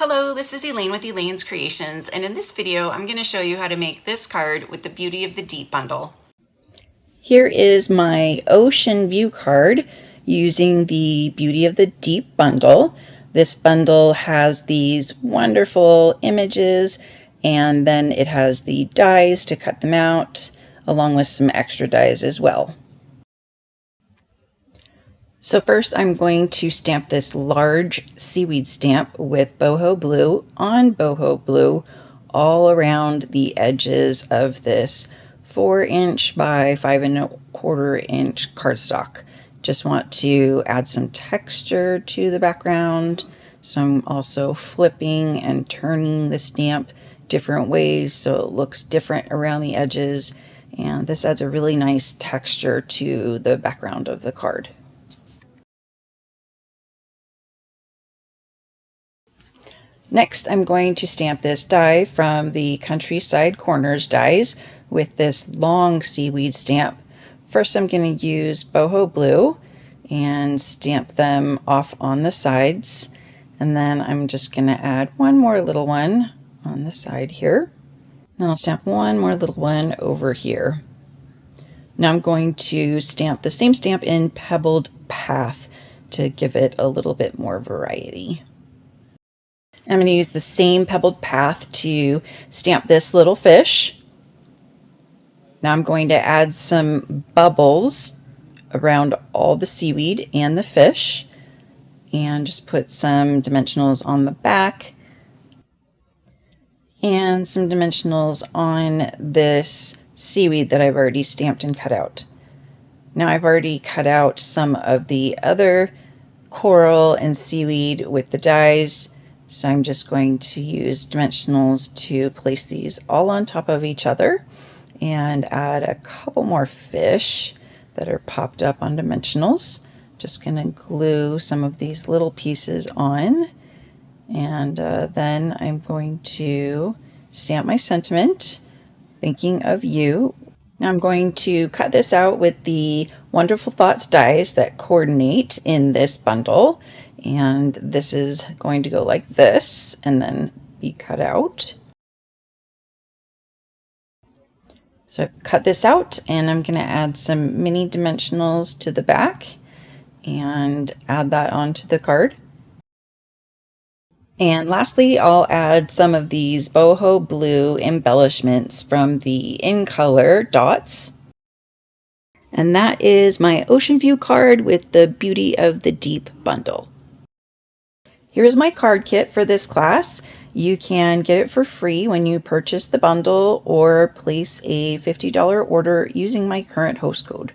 Hello, this is Elaine with Elaine's Creations, and in this video I'm going to show you how to make this card with the Beauty of the Deep bundle. Here is my ocean view card using the Beauty of the Deep bundle. This bundle has these wonderful images, and then it has the dies to cut them out, along with some extra dies as well. So first I'm going to stamp this large seaweed stamp with boho blue on boho blue all around the edges of this 4" by 5¼ cardstock. Just want to add some texture to the background. So I'm also flipping and turning the stamp different ways so it looks different around the edges, and this adds a really nice texture to the background of the card. Next, I'm going to stamp this die from the Countryside Corners dies with this long seaweed stamp. First, I'm going to use boho blue and stamp them off on the sides. And then I'm just going to add one more little one on the side here. Then I'll stamp one more little one over here. Now I'm going to stamp the same stamp in Pebbled Path to give it a little bit more variety. I'm going to use the same Pebbled Path to stamp this little fish. Now I'm going to add some bubbles around all the seaweed and the fish, and just put some dimensionals on the back and some dimensionals on this seaweed that I've already stamped and cut out. Now I've already cut out some of the other coral and seaweed with the dies, so I'm just going to use dimensionals to place these all on top of each other and add a couple more fish that are popped up on dimensionals. Just going to glue some of these little pieces on, and then I'm going to stamp my sentiment, thinking of you. Now I'm going to cut this out with the Wonderful Thoughts dies that coordinate in this bundle, and this is going to go like this and then be cut out. So I've cut this out, and I'm going to add some mini dimensionals to the back and add that onto the card. And lastly, I'll add some of these boho blue embellishments from the In Color dots. And that is my Ocean View card with the Beauty of the Deep bundle. Here's my card kit for this class. You can get it for free when you purchase the bundle or place a $50 order using my current host code.